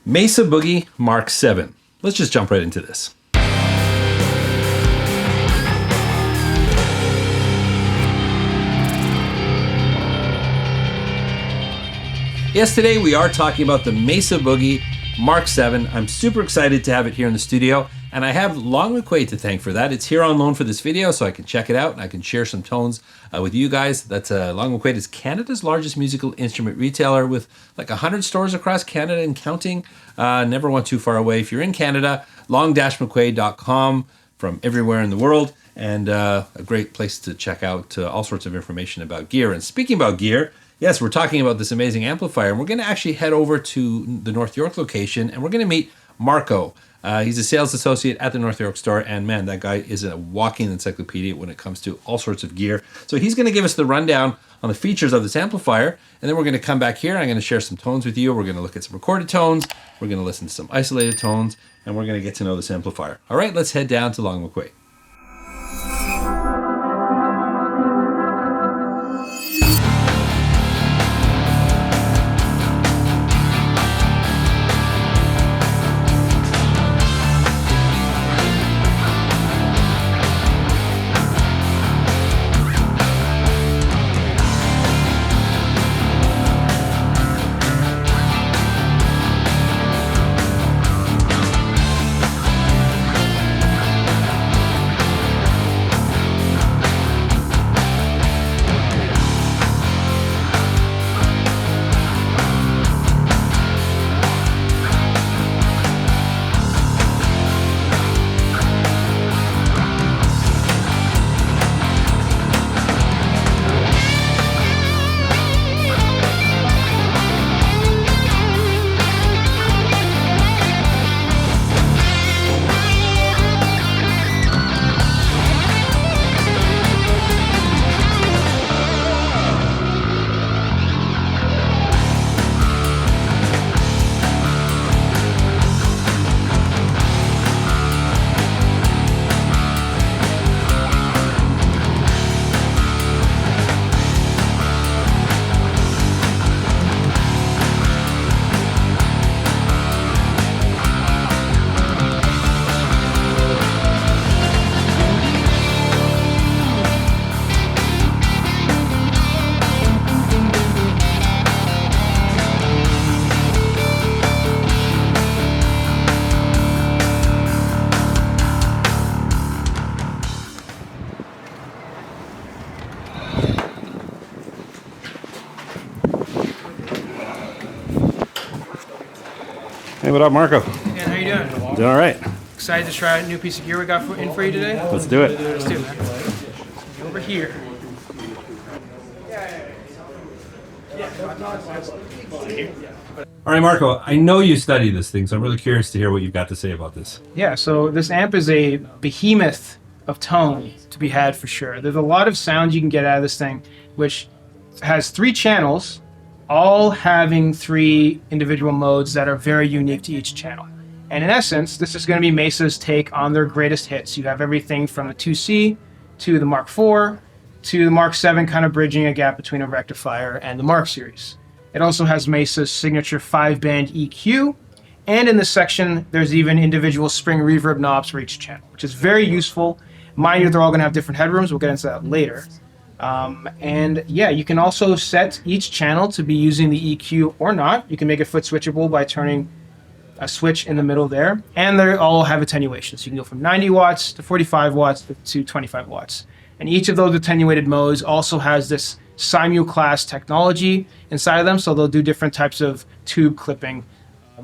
Mesa Boogie Mark VII. Let's just jump right into this. Yes, today we are talking about the Mesa Boogie Mark VII. I'm super excited to have it here in the studio, and I have Long McQuade to thank for that. It's here on loan for this video, so I can check it out and I can share some tones with you guys. That's Long McQuade is Canada's largest musical instrument retailer with like 100 stores across Canada and counting. Never one too far away. If you're in Canada, long-mcquade.com from everywhere in the world, and a great place to check out all sorts of information about gear. And speaking about gear, yes, we're talking about this amazing amplifier, and we're going to actually head over to the North York location, and we're going to meet Marco. He's a sales associate at the North York store, and man, that guy is a walking encyclopedia when it comes to all sorts of gear. So he's going to give us the rundown on the features of this amplifier, and then we're going to come back here, and I'm going to share some tones with you. We're going to look at some recorded tones, we're going to listen to some isolated tones, and we're going to get to know this amplifier. All right, let's head down to Long McQuade. Hey, what up, Marco? Again, how you doing? Doing all right. Excited to try a new piece of gear we got in for you today? Let's do it. Let's do it, man. Over here. All right, Marco, I know you study this thing, so I'm really curious to hear what you've got to say about this. Yeah, so this amp is a behemoth of tone to be had for sure. There's a lot of sounds you can get out of this thing, which has 3 channels, all having 3 individual modes that are very unique to each channel. And in essence, this is going to be Mesa's take on their greatest hits. You have everything from the 2C to the Mark IV to the Mark VII, kind of bridging a gap between a rectifier and the Mark series. It also has Mesa's signature 5-band EQ, and in this section, there's even individual spring reverb knobs for each channel, which is very useful. Mind you, they're all going to have different headrooms. We'll get into that later. And yeah, you can also set each channel to be using the EQ or not. You can make it foot switchable by turning a switch in the middle there. And they all have attenuation. So you can go from 90 watts to 45 watts to 25 watts. And each of those attenuated modes also has this simulcast technology inside of them. So they'll do different types of tube clipping,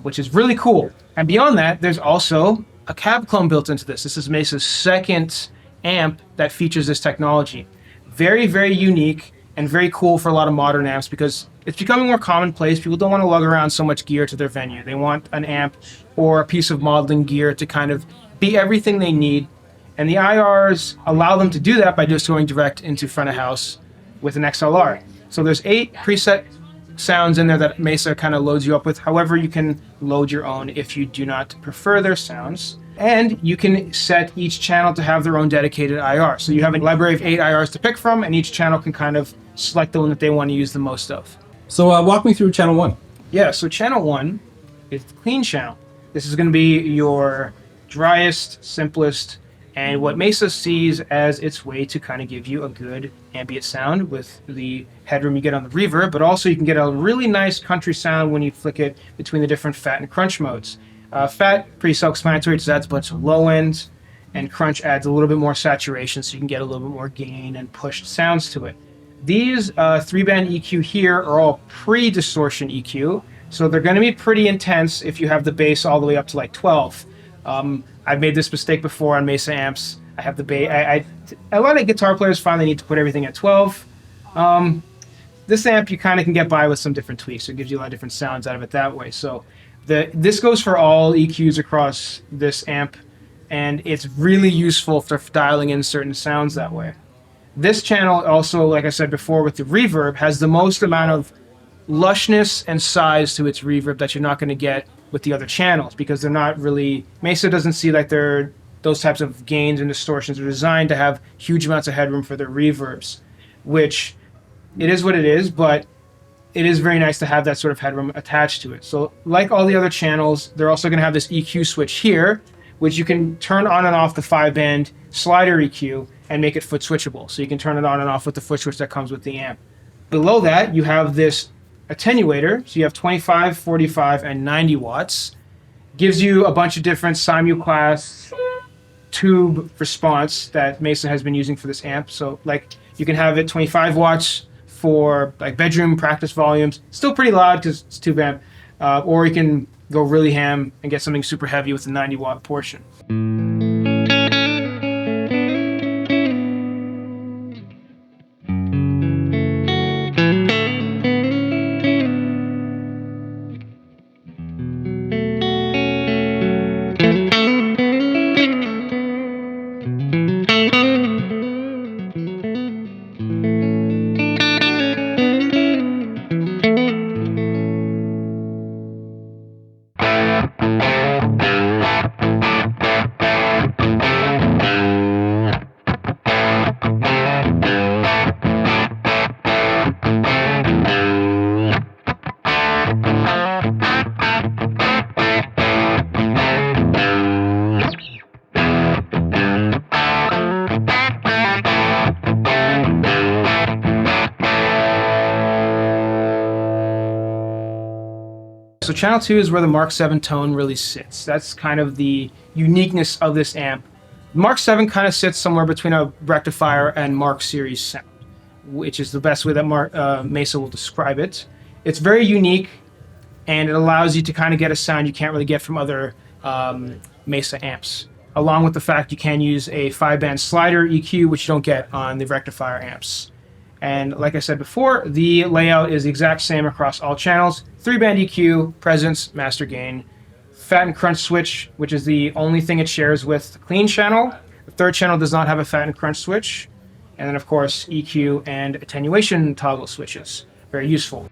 which is really cool. And beyond that, there's also a cab clone built into this. This is Mesa's second amp that features this technology. Very, very unique and very cool for a lot of modern amps because it's becoming more commonplace. People don't want to lug around so much gear to their venue. They want an amp or a piece of modeling gear to kind of be everything they need. And the IRs allow them to do that by just going direct into front of house with an XLR. So there's 8 preset sounds in there that Mesa kind of loads you up with. However, you can load your own if you do not prefer their sounds. And you can set each channel to have their own dedicated IR. So you have a library of 8 IRs to pick from, and each channel can kind of select the one that they want to use the most of. So walk me through channel 1. Yeah, so channel 1 is the clean channel. This is going to be your driest, simplest, and what Mesa sees as its way to kind of give you a good ambient sound with the headroom you get on the reverb, but also you can get a really nice country sound when you flick it between the different fat and crunch modes. Fat, pretty self-explanatory, just adds a bunch of low ends, and crunch adds a little bit more saturation so you can get a little bit more gain and pushed sounds to it. These 3-band EQ here are all pre-distortion EQ, so they're going to be pretty intense if you have the bass all the way up to like 12. I've made this mistake before on Mesa amps. I have the bass. A lot of guitar players find they need to put everything at 12. This amp you kind of can get by with some different tweaks. So it gives you a lot of different sounds out of it that way. So this goes for all EQs across this amp, and it's really useful for dialing in certain sounds that way. This channel also, like I said before, with the reverb, has the most amount of lushness and size to its reverb that you're not going to get with the other channels, because they're not really, Mesa doesn't see like those types of gains and distortions are designed to have huge amounts of headroom for their reverbs, which it is what it is, but it is very nice to have that sort of headroom attached to it. So like all the other channels, they're also going to have this EQ switch here, which you can turn on and off the 5-band slider EQ and make it foot switchable. So you can turn it on and off with the foot switch that comes with the amp. Below that, you have this attenuator. So you have 25, 45, and 90 watts. Gives you a bunch of different simulcast tube response that Mesa has been using for this amp. So like you can have it 25 watts for like bedroom practice volumes. Still pretty loud because it's tube amp. Or you can go really ham and get something super heavy with the 90 watt portion. So channel 2 is where the Mark VII tone really sits. That's kind of the uniqueness of this amp. Mark VII kind of sits somewhere between a rectifier and Mark series sound, which is the best way that Mesa will describe it. It's very unique, and it allows you to kind of get a sound you can't really get from other Mesa amps, along with the fact you can use a 5-band slider EQ, which you don't get on the rectifier amps. And like I said before, the layout is the exact same across all channels. 3-band EQ, presence, master gain, fat and crunch switch, which is the only thing it shares with the clean channel. The third channel does not have a fat and crunch switch. And then of course, EQ and attenuation toggle switches. Very useful.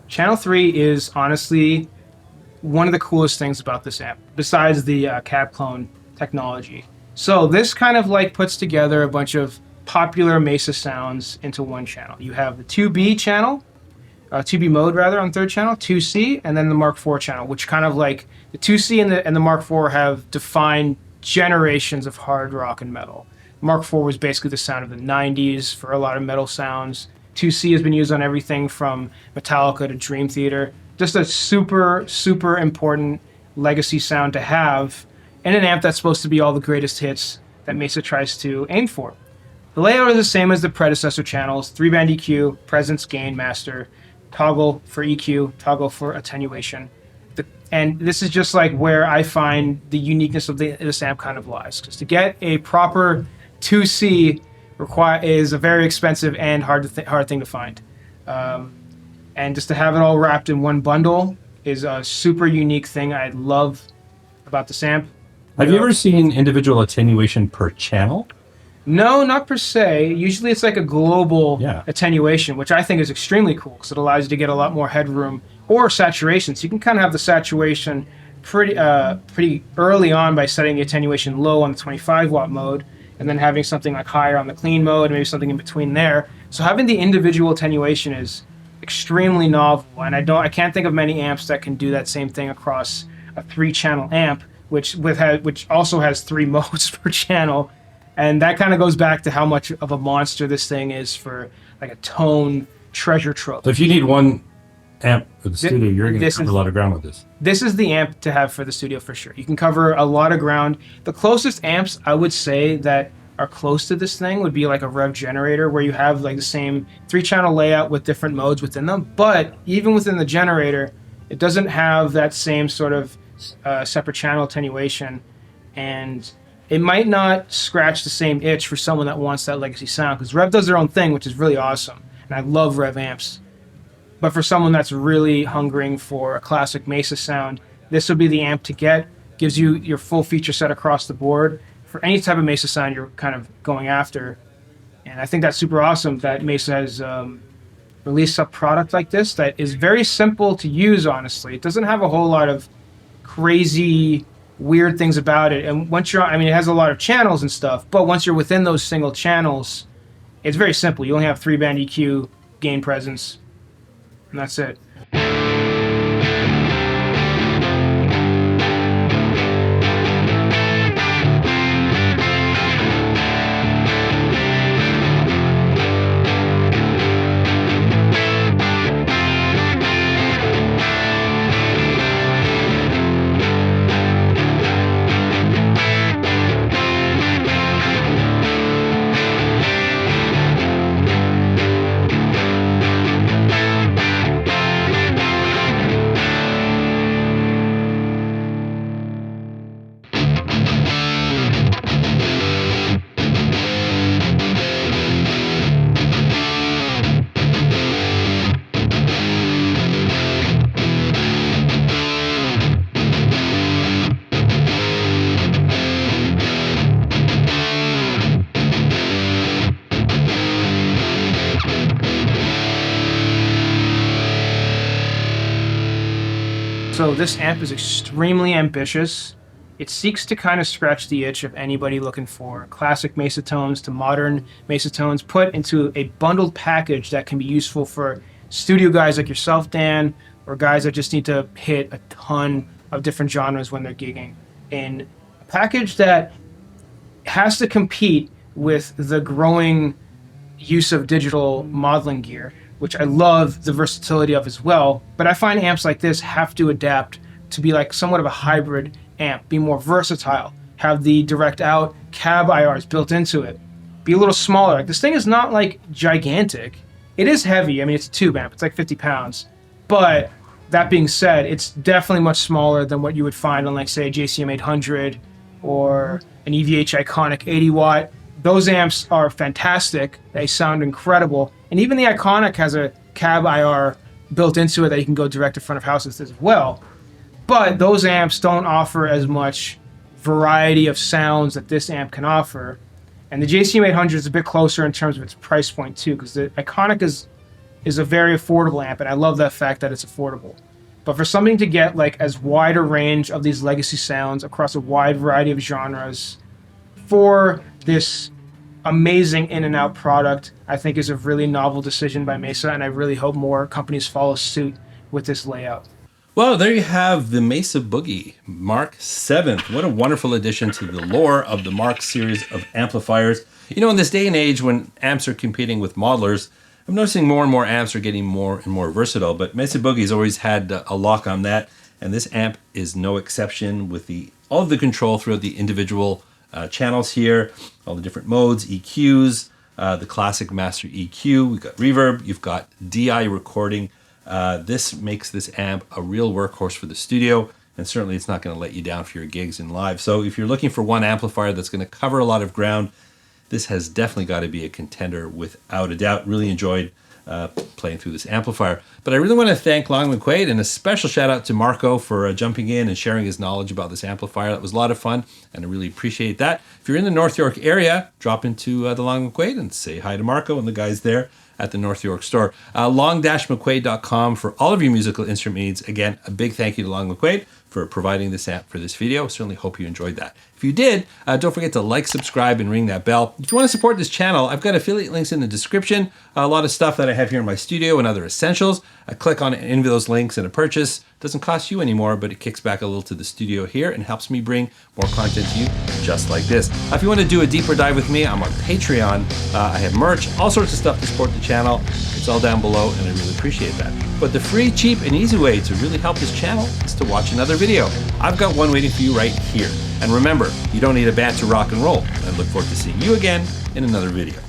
Channel 3 is honestly one of the coolest things about this amp, besides the cab clone technology. So this kind of like puts together a bunch of popular Mesa sounds into one channel. You have the 2B channel, 2B mode rather on third channel, 2C, and then the Mark IV channel, which kind of like the 2C and the Mark IV have defined generations of hard rock and metal. Mark IV was basically the sound of the 90s for a lot of metal sounds. 2C has been used on everything from Metallica to Dream Theater. Just a super, super important legacy sound to have. and an amp that's supposed to be all the greatest hits that Mesa tries to aim for. The layout is the same as the predecessor channels: 3-band EQ, presence, gain, master, toggle for EQ, toggle for attenuation. And this is just like where I find the uniqueness of this amp kind of lies. Because to get a proper 2C is a very expensive and hard thing to find. And just to have it all wrapped in one bundle is a super unique thing I love about this amp. Have you ever seen individual attenuation per channel? No, not per se. Usually it's like a global attenuation, which I think is extremely cool because it allows you to get a lot more headroom or saturation. So you can kind of have the saturation pretty early on by setting the attenuation low on the 25 watt mode and then having something like higher on the clean mode, maybe something in between there. So having the individual attenuation is extremely novel, and I can't think of many amps that can do that same thing across a 3-channel amp, which also has 3 modes per channel. And that kind of goes back to how much of a monster this thing is for like a tone treasure trove. So if you need one amp for the studio, you're going to cover a lot of ground with this. This is the amp to have for the studio for sure. You can cover a lot of ground. The closest amps I would say that are close to this thing would be like a Rev generator, where you have like the same 3-channel layout with different modes within them. But even within the generator, it doesn't have that same sort of separate channel attenuation, and it might not scratch the same itch for someone that wants that legacy sound, because Rev does their own thing, which is really awesome, and I love Rev amps. But for someone that's really hungering for a classic Mesa sound, this would be the amp to get. Gives you your full feature set across the board for any type of Mesa sound you're kind of going after. And I think that's super awesome that Mesa has released a product like this that is very simple to use, honestly. It doesn't have a whole lot of crazy weird things about it, and once you're it has a lot of channels and stuff, but once you're within those single channels, it's very simple. You only have 3-band EQ, gain, presence, and that's it. So this amp is extremely ambitious. It seeks to kind of scratch the itch of anybody looking for classic Mesa tones to modern Mesa tones put into a bundled package that can be useful for studio guys like yourself, Dan, or guys that just need to hit a ton of different genres when they're gigging. In a package that has to compete with the growing use of digital modeling gear, which I love the versatility of as well, but I find amps like this have to adapt to be like somewhat of a hybrid amp, be more versatile, have the direct out cab IRs built into it, be a little smaller. Like, this thing is not like gigantic. It is heavy. I mean, it's a tube amp. It's like 50 pounds. But that being said, it's definitely much smaller than what you would find on, like, say, a JCM 800 or an EVH Iconic 80 watt. Those amps are fantastic. They sound incredible. And even the Iconic has a cab IR built into it that you can go direct to front of houses as well. But those amps don't offer as much variety of sounds that this amp can offer. And the JCM 800 is a bit closer in terms of its price point too, because the Iconic is a very affordable amp, and I love that fact that it's affordable. But for something to get like as wide a range of these legacy sounds across a wide variety of genres for this amazing in and out product, I think is a really novel decision by Mesa, and I really hope more companies follow suit with this layout. Well, there you have the Mesa Boogie Mark VII. What a wonderful addition to the lore of the Mark series of amplifiers. You know, in this day and age when amps are competing with modelers, I'm noticing more and more amps are getting more and more versatile, but Mesa Boogie's always had a lock on that, and this amp is no exception with the all of the control throughout the individual channels here, all the different modes, EQs, the classic master EQ, we've got reverb, you've got DI recording. This makes this amp a real workhorse for the studio, and certainly it's not going to let you down for your gigs and live. So if you're looking for one amplifier that's going to cover a lot of ground, this has definitely got to be a contender without a doubt. Really enjoyed playing through this amplifier. But I really want to thank Long McQuade, and a special shout out to Marco for jumping in and sharing his knowledge about this amplifier. That was a lot of fun, and I really appreciate that. If you're in the North York area, drop into the Long McQuade and say hi to Marco and the guys there at the North York store. Long-McQuade.com for all of your musical instrument needs. Again, a big thank you to Long McQuade for providing this amp for this video. Certainly hope you enjoyed that. If you did, don't forget to like, subscribe, and ring that bell. If you want to support this channel, I've got affiliate links in the description. A lot of stuff that I have here in my studio and other essentials. Click on any of those links and a purchase. Doesn't cost you anymore, but it kicks back a little to the studio here and helps me bring more content to you just like this. If you want to do a deeper dive with me, I'm on Patreon. I have merch, all sorts of stuff to support the channel. It's all down below, and I really appreciate that. But the free, cheap, and easy way to really help this channel is to watch another video. I've got one waiting for you right here. And remember, you don't need a band to rock and roll. I look forward to seeing you again in another video.